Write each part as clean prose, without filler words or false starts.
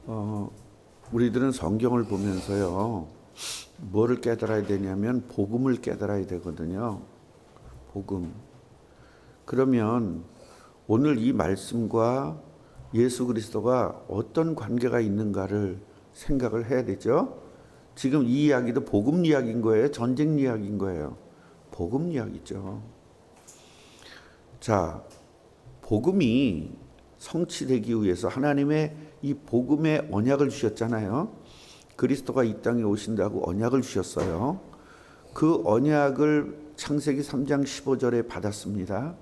어, 우리들은 성경을 보면서요, 뭐를 깨달아야 되냐면 복음을 깨달아야 되거든요. 복음. 그러면 오늘 이 말씀과 예수 그리스도가 어떤 관계가 있는가를 생각을 해야 되죠. 지금 이 이야기도 복음 이야기인 거예요? 전쟁 이야기인 거예요? 복음 이야기죠. 자, 복음이 성취되기 위해서 하나님의 이 복음의 언약을 주셨잖아요. 그리스도가 이 땅에 오신다고 언약을 주셨어요. 그 언약을 창세기 3장 15절에 받았습니다.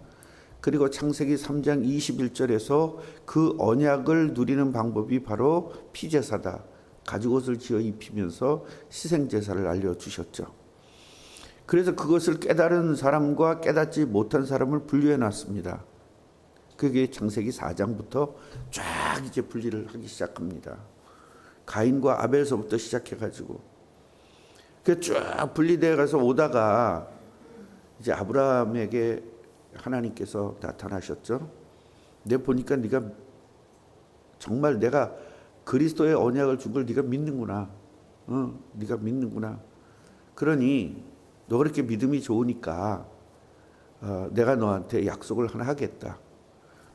그리고 창세기 3장 21절에서 그 언약을 누리는 방법이 바로 피제사다. 가죽옷을 지어 입히면서 희생제사를 알려주셨죠. 그래서 그것을 깨달은 사람과 깨닫지 못한 사람을 분류해 놨습니다. 그게 창세기 4장부터 쫙 이제 분리를 하기 시작합니다. 가인과 아벨서부터 시작해가지고 쭉 분리되어 가서 오다가 이제 아브라함에게 하나님께서 나타나셨죠. 내가 보니까 네가 정말 내가 그리스도의 언약을 준 걸 네가 믿는구나. 네가 믿는구나. 그러니 너 그렇게 믿음이 좋으니까 내가 너한테 약속을 하나 하겠다.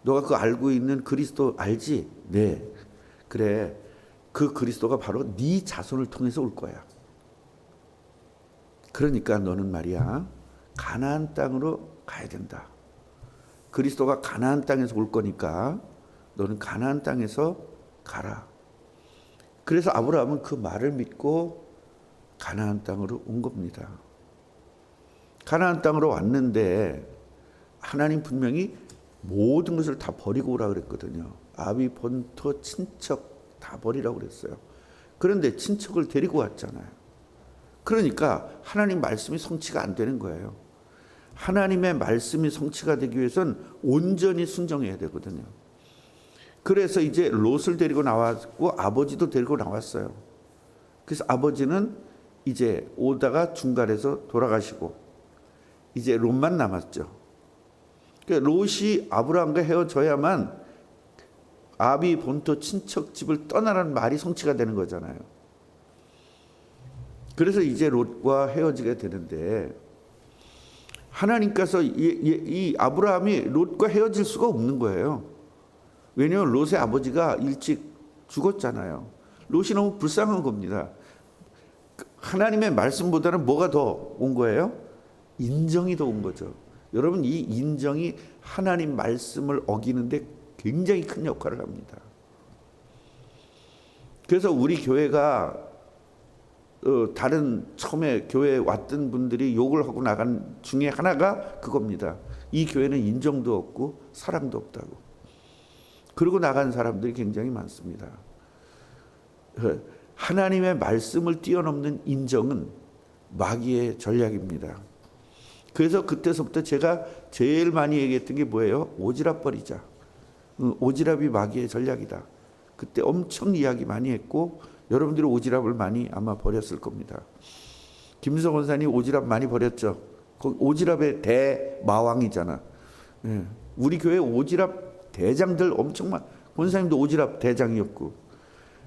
너가 그 알고 있는 그리스도 알지? 네. 그래. 그 그리스도가 바로 네 자손을 통해서 올 거야. 그러니까 너는 말이야. 가나안 땅으로 가야 된다. 그리스도가 가나안 땅에서 올 거니까 너는 가나안 땅에서 가라. 그래서 아브라함은 그 말을 믿고 가나안 땅으로 온 겁니다. 가나안 땅으로 왔는데 하나님 분명히 모든 것을 다 버리고 오라 그랬거든요. 아비, 본토, 친척 다 버리라고 그랬어요. 그런데 친척을 데리고 왔잖아요. 그러니까 하나님 말씀이 성취가 안 되는 거예요. 하나님의 말씀이 성취가 되기 위해서는 온전히 순종해야 되거든요. 그래서 이제 롯을 데리고 나왔고 아버지도 데리고 나왔어요. 그래서 아버지는 이제 오다가 중간에서 돌아가시고 이제 롯만 남았죠. 그러니까 롯이 아브라함과 헤어져야만 아비, 본토, 친척 집을 떠나라는 말이 성취가 되는 거잖아요. 그래서 이제 롯과 헤어지게 되는데 하나님께서 이 아브라함이 롯과 헤어질 수가 없는 거예요. 왜냐하면 롯의 아버지가 일찍 죽었잖아요. 롯이 너무 불쌍한 겁니다. 하나님의 말씀보다는 뭐가 더 온 거예요? 인정이 더 온 거죠. 여러분, 이 인정이 하나님 말씀을 어기는데 굉장히 큰 역할을 합니다. 그래서 우리 교회가 다른 처음에 교회에 왔던 분들이 욕을 하고 나간 중에 하나가 그겁니다. 이 교회는 인정도 없고 사랑도 없다고. 그러고 나간 사람들이 굉장히 많습니다. 하나님의 말씀을 뛰어넘는 인정은 마귀의 전략입니다. 그래서 그때서부터 제가 제일 많이 얘기했던 게 뭐예요? 오지랖 버리자. 오지랖이 마귀의 전략이다. 그때 엄청 이야기 많이 했고 여러분들이 오지랖을 많이 아마 버렸을 겁니다. 김수성 권사님 오지랖 많이 버렸죠. 오지랖의 대마왕이잖아. 우리 교회 오지랖 대장들 엄청 많. 권사님도 오지랖 대장이었고.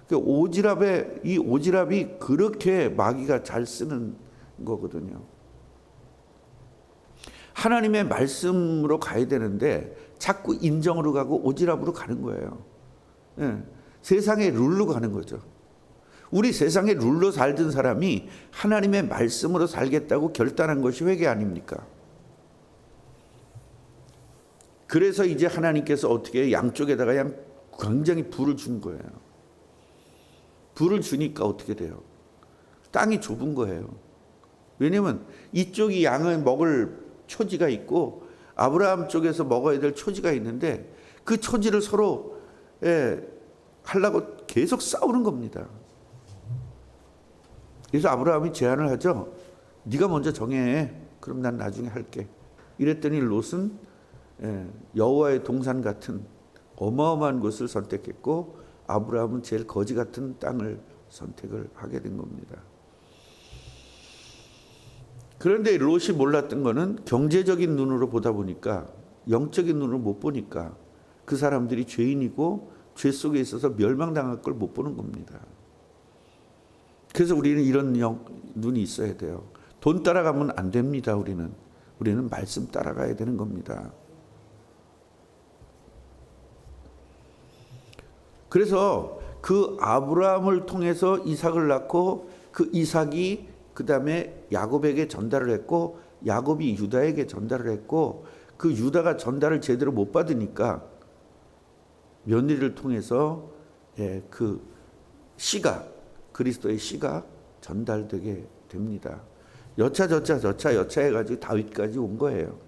그 오지랖의 이 오지랖이 그렇게 마귀가 잘 쓰는 거거든요. 하나님의 말씀으로 가야 되는데 자꾸 인정으로 가고 오지랖으로 가는 거예요. 세상의 룰로 가는 거죠. 우리 세상의 룰로 살던 사람이 하나님의 말씀으로 살겠다고 결단한 것이 회개 아닙니까? 그래서 이제 하나님께서 어떻게 양쪽에다가 그냥 굉장히 불을 준 거예요. 불을 주니까 어떻게 돼요? 땅이 좁은 거예요. 왜냐하면 이쪽이 양을 먹을 초지가 있고 아브라함 쪽에서 먹어야 될 초지가 있는데 그 초지를 서로 하려고 계속 싸우는 겁니다. 그래서 아브라함이 제안을 하죠. 네가 먼저 정해. 그럼 난 나중에 할게. 이랬더니 롯은 여호와의 동산 같은 어마어마한 곳을 선택했고 아브라함은 제일 거지 같은 땅을 선택을 하게 된 겁니다. 그런데 롯이 몰랐던 거는 경제적인 눈으로 보다 보니까 영적인 눈으로 못 보니까 그 사람들이 죄인이고 죄 속에 있어서 멸망당할 걸 못 보는 겁니다. 그래서 우리는 이런 눈이 있어야 돼요. 돈 따라가면 안 됩니다. 우리는 말씀 따라가야 되는 겁니다. 그래서 그 아브라함을 통해서 이삭을 낳고 그 이삭이 그 다음에 야곱에게 전달을 했고 야곱이 유다에게 전달을 했고 그 유다가 전달을 제대로 못 받으니까 며느리를 통해서 그 씨가 그리스도의 씨가 전달되게 됩니다. 여차 해가지고 다윗까지 온 거예요.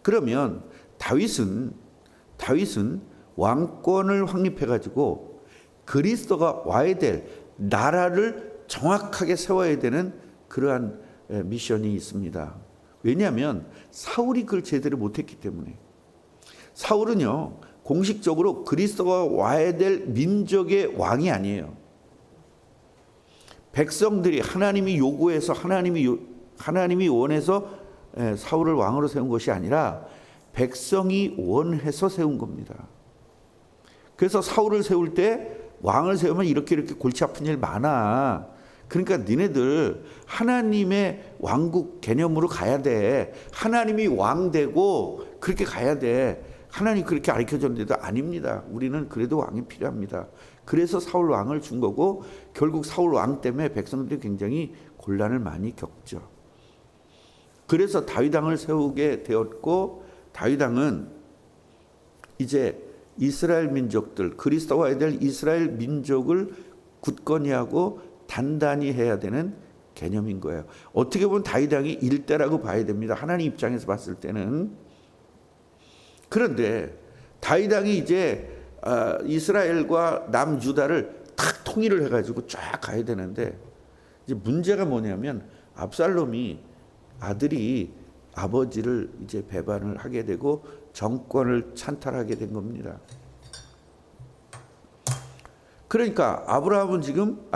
그러면 다윗은 왕권을 확립해가지고 그리스도가 와야 될 나라를 정확하게 세워야 되는 그러한 미션이 있습니다. 왜냐하면 사울이 그걸 제대로 못했기 때문에. 사울은요 공식적으로 그리스도가 와야 될 민족의 왕이 아니에요. 백성들이 하나님이 요구해서 하나님이 원해서 사울을 왕으로 세운 것이 아니라 백성이 원해서 세운 겁니다. 그래서 사울을 세울 때 왕을 세우면 이렇게 골치 아픈 일 많아. 그러니까 니네들 하나님의 왕국 개념으로 가야 돼. 하나님이 왕 되고 그렇게 가야 돼. 하나님 그렇게 가르쳐줬는데도 아닙니다. 우리는 그래도 왕이 필요합니다. 그래서 사울 왕을 준 거고 결국 사울 왕 때문에 백성들이 굉장히 곤란을 많이 겪죠. 그래서 다윗 왕을 세우게 되었고 다윗 왕은 이제 이스라엘 민족들 그리스도가 와야 될 이스라엘 민족을 굳건히 하고 단단히 해야 되는 개념인 거예요. 어떻게 보면 다윗 왕이 일대라고 봐야 됩니다. 하나님 입장에서 봤을 때는. 그런데 다윗 왕이 이제 이스라엘과 남유다를 탁 통일을 해가지고 쫙 가야 되는데 이제 문제가 뭐냐면 압살롬이 아들이 아버지를 이제 배반을 하게 되고 정권을 찬탈하게 된 겁니다. 그러니까 아브라함은 지금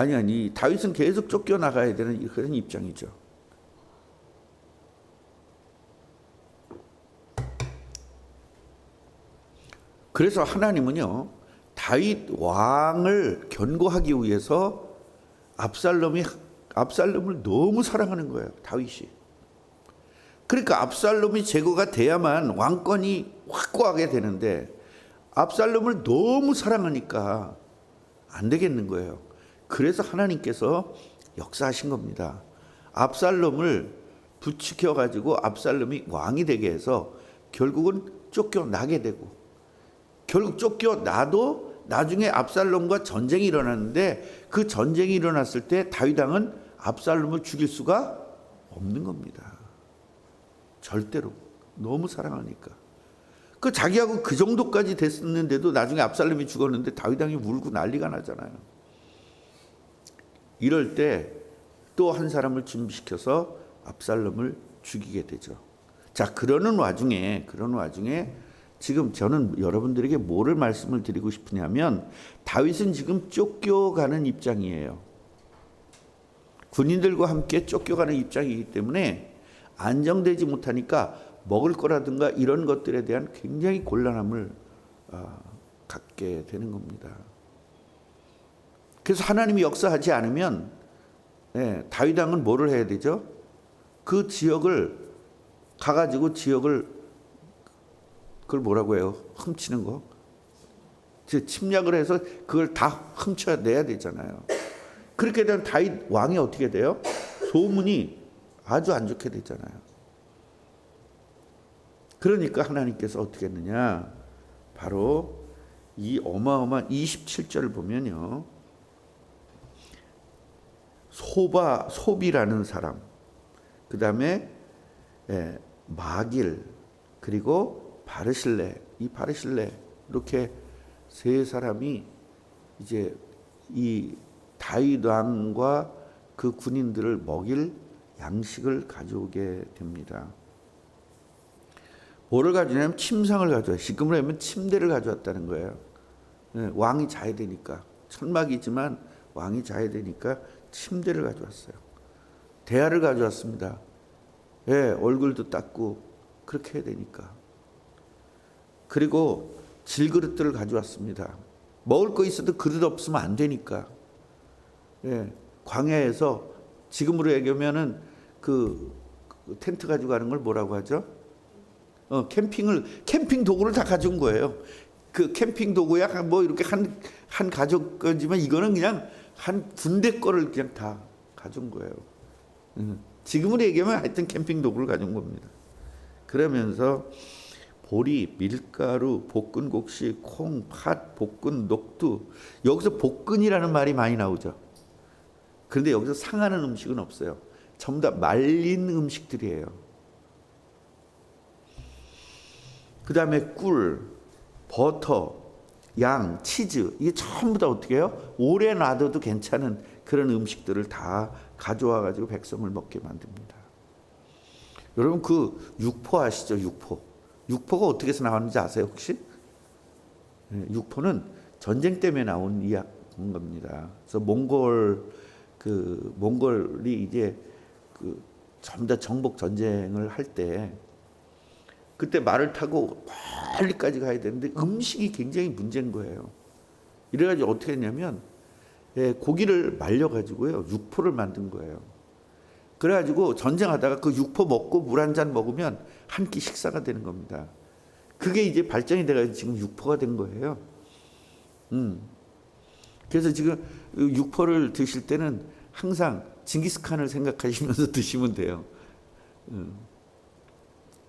다윗은 계속 쫓겨나가야 되는 그런 입장이죠. 그래서 하나님은요 다윗 왕을 견고하기 위해서 압살롬을 너무 사랑하는 거예요. 다윗이. 그러니까 압살롬이 제거가 돼야만 왕권이 확고하게 되는데 압살롬을 너무 사랑하니까 안 되겠는 거예요. 그래서 하나님께서 역사하신 겁니다. 압살롬을 부추겨 가지고 압살롬이 왕이 되게 해서 결국은 쫓겨나게 되고 결국 쫓겨나도 나중에 압살롬과 전쟁이 일어났는데 그 전쟁이 일어났을 때 다윗 왕은 압살롬을 죽일 수가 없는 겁니다. 절대로. 너무 사랑하니까. 그 자기하고 그 정도까지 됐었는데도 나중에 압살롬이 죽었는데 다윗 왕이 울고 난리가 나잖아요. 이럴 때 또 한 사람을 준비시켜서 압살롬을 죽이게 되죠. 자, 그러는 와중에 지금 저는 여러분들에게 뭐를 말씀을 드리고 싶으냐면 다윗은 지금 쫓겨가는 입장이에요. 군인들과 함께 쫓겨가는 입장이기 때문에 안정되지 못하니까 먹을 거라든가 이런 것들에 대한 굉장히 곤란함을 갖게 되는 겁니다. 그래서 하나님이 역사하지 않으면 다윗 왕은 뭐를 해야 되죠? 그 지역을 가가지고 그걸 뭐라고 해요? 훔치는 거. 침략을 해서 그걸 다 훔쳐내야 되잖아요. 그렇게 되면 다윗 왕이 어떻게 돼요? 소문이 아주 안 좋게 되잖아요. 그러니까 하나님께서 어떻게 했느냐? 바로 이 어마어마한 27절을 보면요. 소비라는 사람, 그 다음에 마길, 그리고 바르실레, 이 바르실레 이렇게 세 사람이 이제 이 다윗 왕과 그 군인들을 먹일 양식을 가져오게 됩니다. 뭐를 가져오냐면 침상을 가져와요. 지금으로 하면 침대를 가져왔다는 거예요. 왕이 자야 되니까. 천막이지만 왕이 자야 되니까 침대를 가져왔어요. 대야를 가져왔습니다. 얼굴도 닦고 그렇게 해야 되니까. 그리고 질그릇들을 가져왔습니다. 먹을 거 있어도 그릇 없으면 안 되니까. 예, 광야에서 지금으로 얘기하면은 그 텐트 가지고 가는 걸 뭐라고 하죠? 캠핑 도구를 다 가져온 거예요. 그 캠핑 도구야 뭐 이렇게 한 가족 거지만 이거는 그냥 한 군대 거를 그냥 다 가져온 거예요. 지금으로 얘기하면 하여튼 캠핑 도구를 가져온 겁니다. 그러면서 보리, 밀가루, 볶은 곡식, 콩, 팥, 볶은 녹두. 여기서 볶은이라는 말이 많이 나오죠. 그런데 여기서 상하는 음식은 없어요. 전부 다 말린 음식들이에요. 그 다음에 꿀, 버터, 양, 치즈, 이게 전부 다 어떻게 해요? 오래 놔둬도 괜찮은 그런 음식들을 다 가져와 가지고 백성을 먹게 만듭니다. 여러분 그 육포 아시죠? 육포가 어떻게 해서 나왔는지 아세요 혹시? 육포는 전쟁 때문에 나온 겁니다. 그래서 몽골이 이제 전부 다 정복 전쟁을 할 때 그때 말을 타고 멀리까지 가야 되는데 음식이 굉장히 문제인 거예요. 이래가지고 어떻게 했냐면 고기를 말려가지고요 육포를 만든 거예요. 그래가지고 전쟁하다가 그 육포 먹고 물 한 잔 먹으면 한 끼 식사가 되는 겁니다. 그게 이제 발전이 돼가지고 지금 육포가 된 거예요. 그래서 지금 육포를 드실 때는 항상 징기스칸을 생각하시면서 드시면 돼요.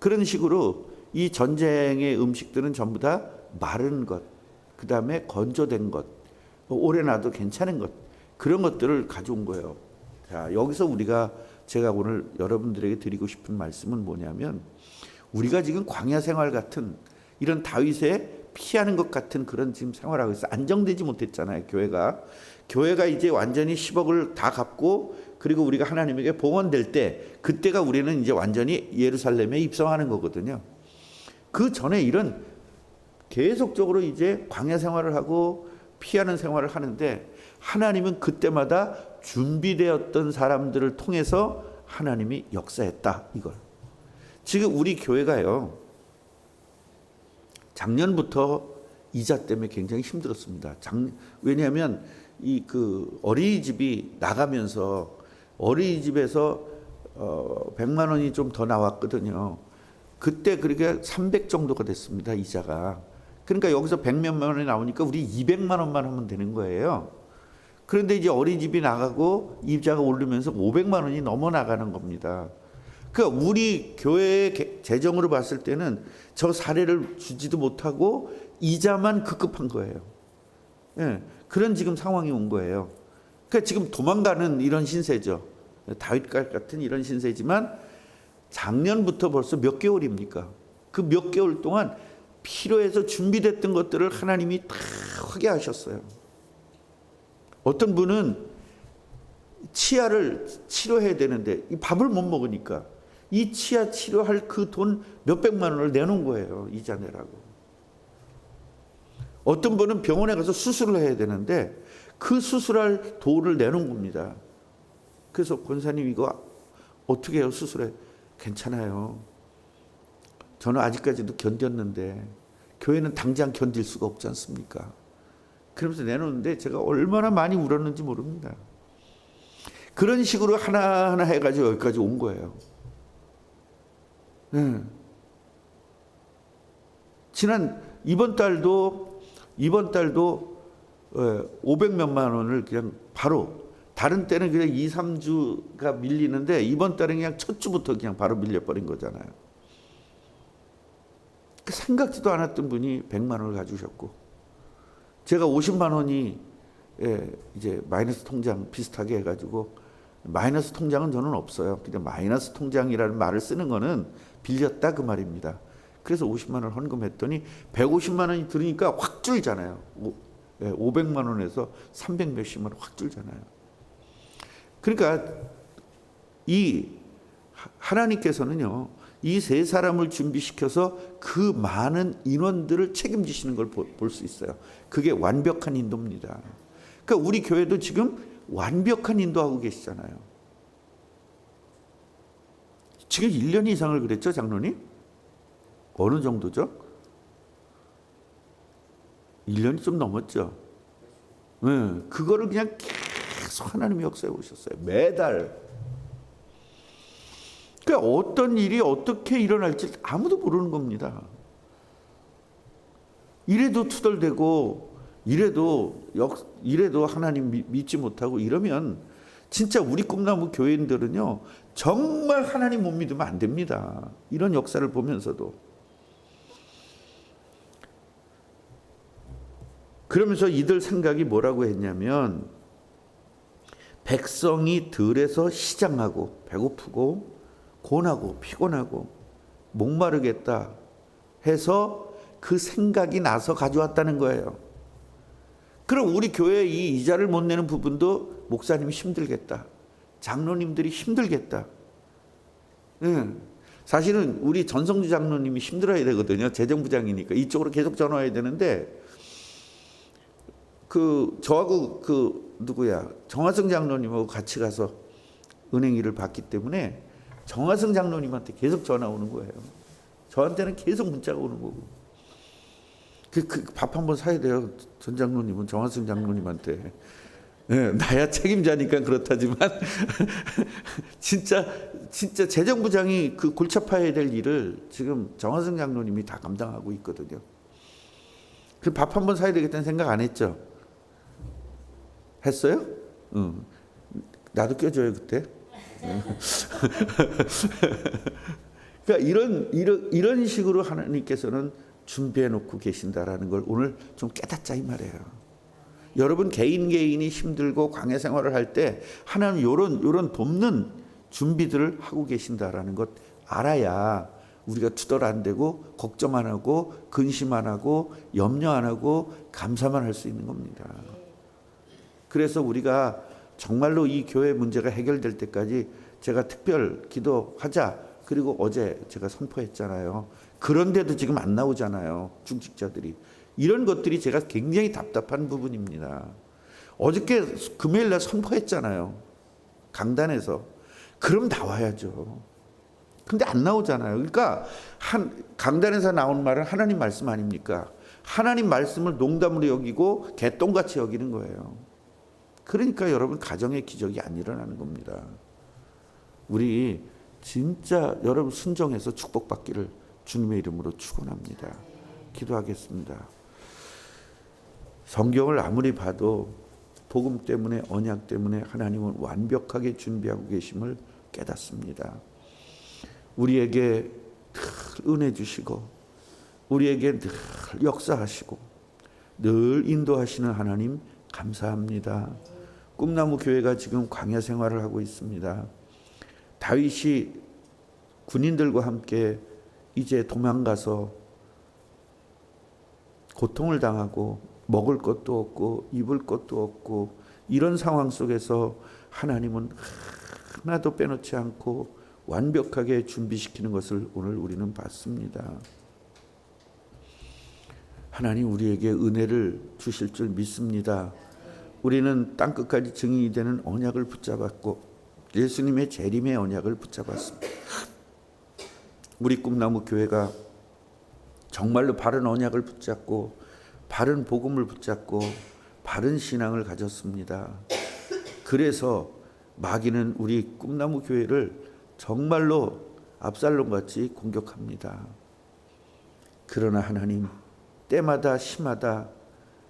그런 식으로 이 전쟁의 음식들은 전부 다 마른 것, 그 다음에 건조된 것, 오래 놔도 괜찮은 것, 그런 것들을 가져온 거예요. 자, 여기서 제가 오늘 여러분들에게 드리고 싶은 말씀은 뭐냐면 우리가 지금 광야 생활 같은 이런 다윗의 피하는 것 같은 그런 지금 생활하고 있어. 안정되지 못했잖아요, 교회가. 교회가 이제 완전히 10억을 다 갚고 그리고 우리가 하나님에게 봉헌될 때 그때가 우리는 이제 완전히 예루살렘에 입성하는 거거든요. 그 전에 이런 계속적으로 이제 광야 생활을 하고 피하는 생활을 하는데 하나님은 그때마다 준비되었던 사람들을 통해서 하나님이 역사했다 이걸. 지금 우리 교회가요. 작년부터 이자 때문에 굉장히 힘들었습니다. 왜냐하면 어린이집이 나가면서 어린이집에서 100만 원이 좀 더 나왔거든요. 그때 그렇게 300 정도가 됐습니다. 이자가. 그러니까 여기서 100몇만 원이 나오니까 우리 200만 원만 하면 되는 거예요. 그런데 이제 어린이집이 나가고 이자가 오르면서 500만 원이 넘어 나가는 겁니다. 그러니까 우리 교회의 재정으로 봤을 때는 저 사례를 주지도 못하고 이자만 급급한 거예요. 예, 그런 지금 상황이 온 거예요. 그러니까 지금 도망가는 이런 신세죠. 다윗갈 같은 이런 신세지만 작년부터 벌써 몇 개월입니까? 그 몇 개월 동안 필요해서 준비됐던 것들을 하나님이 다 하게 하셨어요. 어떤 분은 치아를 치료해야 되는데 이 밥을 못 먹으니까 이 치아 치료할 그 돈 몇백만 원을 내놓은 거예요. 이자 내라고. 어떤 분은 병원에 가서 수술을 해야 되는데 그 수술할 돈을 내놓은 겁니다. 그래서 권사님 이거 어떻게 해요? 수술해. 괜찮아요. 저는 아직까지도 견뎠는데 교회는 당장 견딜 수가 없지 않습니까? 그러면서 내놓는데 제가 얼마나 많이 울었는지 모릅니다. 그런 식으로 하나하나 해가지고 여기까지 온 거예요. 이번 달도 500몇만 원을 그냥 바로 다른 때는 그냥 2, 3주가 밀리는데 이번 달은 그냥 첫 주부터 그냥 바로 밀려버린 거잖아요. 생각지도 않았던 분이 100만 원을 가져오셨고 제가 50만 원이 이제 마이너스 통장 비슷하게 해가지고 마이너스 통장은 저는 없어요. 그냥 마이너스 통장이라는 말을 쓰는 거는 빌렸다 그 말입니다. 그래서 50만 원을 헌금했더니 150만 원이 들으니까 확 줄잖아요. 500만 원에서 300 몇십만 원 확 줄잖아요. 그러니까 이 하나님께서는요. 이 세 사람을 준비시켜서 그 많은 인원들을 책임지시는 걸 볼 수 있어요. 그게 완벽한 인도입니다. 그러니까 우리 교회도 지금 완벽한 인도하고 계시잖아요. 지금 1년 이상을 그랬죠, 장로님? 어느 정도죠? 1년이 좀 넘었죠. 네, 그거를 그냥 계속 하나님이 역사해 오셨어요. 매달. 그러니까 어떤 일이 어떻게 일어날지 아무도 모르는 겁니다. 이래도 투덜대고 이래도 하나님 믿지 못하고 이러면 진짜 우리 꿈나무 교인들은요 정말 하나님 못 믿으면 안 됩니다. 이런 역사를 보면서도. 그러면서 이들 생각이 뭐라고 했냐면, 백성이 들에서 시장하고 배고프고 고나고 피곤하고 목마르겠다 해서 그 생각이 나서 가져왔다는 거예요. 그럼 우리 교회 이 이자를 못 내는 부분도 목사님이 힘들겠다, 장로님들이 힘들겠다. 사실은 우리 전성주 장로님이 힘들어야 되거든요. 재정부장이니까 이쪽으로 계속 전화해야 되는데, 저하고 정화성 장로님하고 같이 가서 은행 일을 봤기 때문에 정화성 장로님한테 계속 전화 오는 거예요. 저한테는 계속 문자가 오는 거고. 밥 한번 사야 돼요. 전 장로님은 정화성 장로님한테. 나야 책임자니까 그렇다지만 진짜 재정부장이 그 골치 아파야 될 일을 지금 정화성 장로님이 다 감당하고 있거든요. 밥 한번 사야 되겠다는 생각 안 했죠? 했어요? 나도 껴줘요 그때. 그러니까 이런 식으로 하나님께서는 준비해 놓고 계신다라는 걸 오늘 좀 깨닫자 이 말이에요. 여러분 개인이 힘들고 광야 생활을 할 때 하나님 요런 돕는 준비들을 하고 계신다라는 것 알아야 우리가 투덜 안 되고 걱정 안 하고 근심 안 하고 염려 안 하고 감사만 할 수 있는 겁니다. 그래서 우리가 정말로 이 교회 문제가 해결될 때까지 제가 특별 기도하자. 그리고 어제 제가 선포했잖아요. 그런데도 지금 안 나오잖아요. 중직자들이. 이런 것들이 제가 굉장히 답답한 부분입니다. 어저께 금요일 날 선포했잖아요. 강단에서. 그럼 나와야죠. 근데 안 나오잖아요. 그러니까 강단에서 나온 말은 하나님 말씀 아닙니까? 하나님 말씀을 농담으로 여기고 개똥같이 여기는 거예요. 그러니까 여러분 가정의 기적이 안 일어나는 겁니다. 우리 진짜 여러분 순종해서 축복받기를 주님의 이름으로 축원합니다. 기도하겠습니다. 성경을 아무리 봐도 복음 때문에 언약 때문에 하나님은 완벽하게 준비하고 계심을 깨닫습니다. 우리에게 늘 은혜 주시고 우리에게 늘 역사하시고 늘 인도하시는 하나님 감사합니다. 꿈나무 교회가 지금 광야 생활을 하고 있습니다. 다윗이 군인들과 함께 이제 도망가서 고통을 당하고 먹을 것도 없고 입을 것도 없고 이런 상황 속에서 하나님은 하나도 빼놓지 않고 완벽하게 준비시키는 것을 오늘 우리는 봤습니다. 하나님 우리에게 은혜를 주실 줄 믿습니다. 우리는 땅끝까지 증인이 되는 언약을 붙잡았고 예수님의 재림의 언약을 붙잡았습니다. 우리 꿈나무 교회가 정말로 바른 언약을 붙잡고 바른 복음을 붙잡고 바른 신앙을 가졌습니다. 그래서 마귀는 우리 꿈나무 교회를 정말로 압살롬같이 공격합니다. 그러나 하나님 때마다 시마다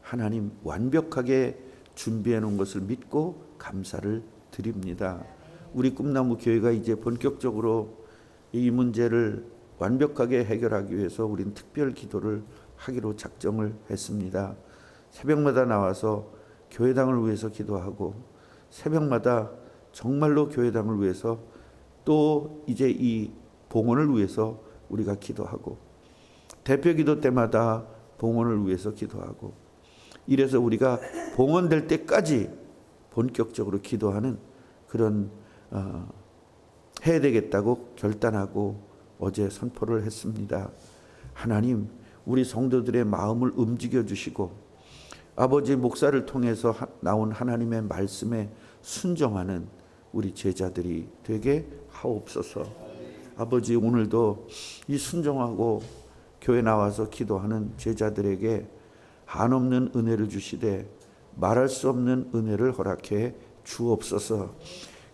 하나님 완벽하게 준비해 놓은 것을 믿고 감사를 드립니다. 우리 꿈나무 교회가 이제 본격적으로 이 문제를 완벽하게 해결하기 위해서 우리는 특별 기도를 하기로 작정을 했습니다. 새벽마다 나와서 교회당을 위해서 기도하고 새벽마다 정말로 교회당을 위해서 또 이제 이 봉헌을 위해서 우리가 기도하고 대표 기도 때마다 봉헌을 위해서 기도하고 이래서 우리가 봉헌될 때까지 본격적으로 기도하는 그런 해야 되겠다고 결단하고 어제 선포를 했습니다. 하나님 우리 성도들의 마음을 움직여 주시고 아버지 목사를 통해서 나온 하나님의 말씀에 순종하는 우리 제자들이 되게 하옵소서. 아버지 오늘도 이 순종하고 교회 나와서 기도하는 제자들에게 한없는 은혜를 주시되 말할 수 없는 은혜를 허락해 주옵소서.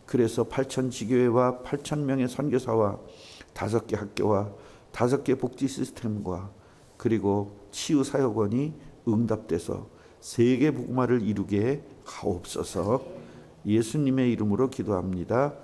그래서 8천 지교회와 8천 명의 선교사와 5개 학교와 5개 복지 시스템과 그리고 치유 사역원이 응답돼서 세계 복음화를 이루게 하옵소서. 예수님의 이름으로 기도합니다.